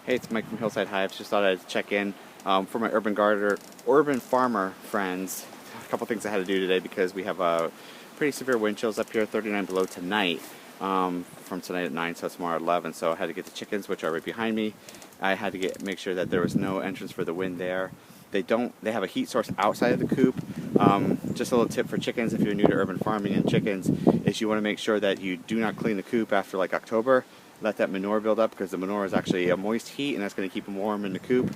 Hey, it's Mike from Hillside Hives. Just thought I'd check in for my urban farmer friends. A couple things I had to do today because we have pretty severe wind chills up here, 39 below tonight, from tonight at 9 so tomorrow at 11. So I had to get the chickens, which are right behind me. I had to make sure that there was no entrance for the wind there. They have a heat source outside of the coop. Just a little tip for chickens if you're new to urban farming and chickens is you want to make sure that you do not clean the coop after like October. Let that manure build up because the manure is actually a moist heat and that's going to keep them warm in the coop.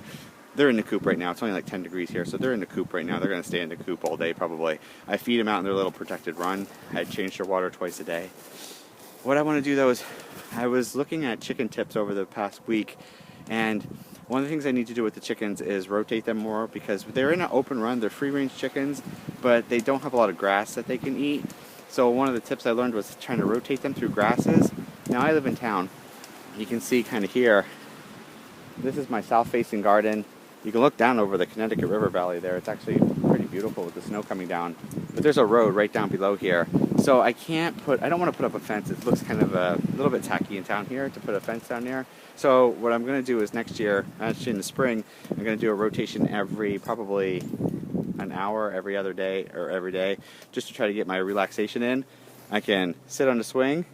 They're in the coop right now. It's only like 10 degrees here, so they're in the coop right now. They're going to stay in the coop all day probably. I feed them out in their little protected run. I change their water twice a day. What I want to do though is I was looking at chicken tips over the past week, and one of the things I need to do with the chickens is rotate them more because they're in an open run. They're free-range chickens, but they don't have a lot of grass that they can eat. So one of the tips I learned was trying to rotate them through grasses. Now I live in town. You can see kind of here, this is my south-facing garden. You can look down over the Connecticut River Valley there. It's actually pretty beautiful with the snow coming down. But there's a road right down below here. So I don't want to put up a fence. It looks kind of a little bit tacky in town here to put a fence down there. So what I'm going to do is next year, actually in the spring, I'm going to do a rotation probably an hour every other day or every day, just to try to get my relaxation in. I can sit on the swing.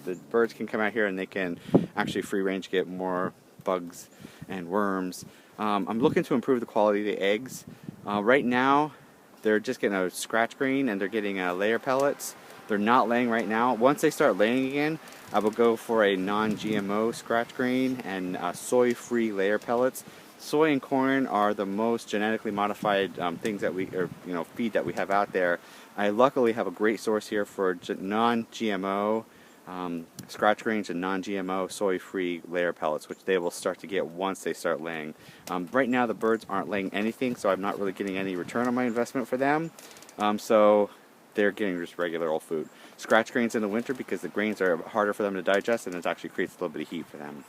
The birds can come out here and they can actually free range get more bugs and worms. I'm looking to improve the quality of the eggs. Right now, they're just getting a scratch green and they're getting layer pellets. They're not laying right now. Once they start laying again, I will go for a non-GMO scratch green and soy-free layer pellets. Soy and corn are the most genetically modified things that feed that we have out there. I luckily have a great source here for non-GMO scratch greens and non-GMO soy-free layer pellets, which they will start to get once they start laying. Right now the birds aren't laying anything, so I'm not really getting any return on my investment for them. So they're getting just regular old food. Scratch grains in the winter because the grains are harder for them to digest and it actually creates a little bit of heat for them.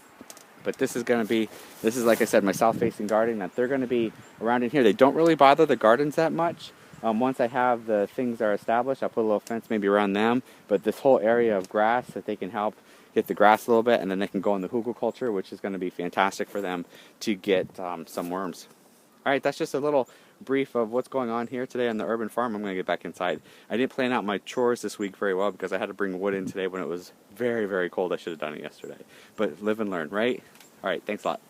But this is like I said, my south-facing garden, that they're going to be around in here. They don't really bother the gardens that much. Once I have the things that are established, I'll put a little fence maybe around them. But this whole area of grass that they can help get the grass a little bit, and then they can go in the hugelkultur, which is going to be fantastic for them to get some worms. All right, that's just a little brief of what's going on here today on the urban farm. I'm going to get back inside. I didn't plan out my chores this week very well because I had to bring wood in today when it was very, very cold. I should have done it yesterday. But live and learn, right? All right, thanks a lot.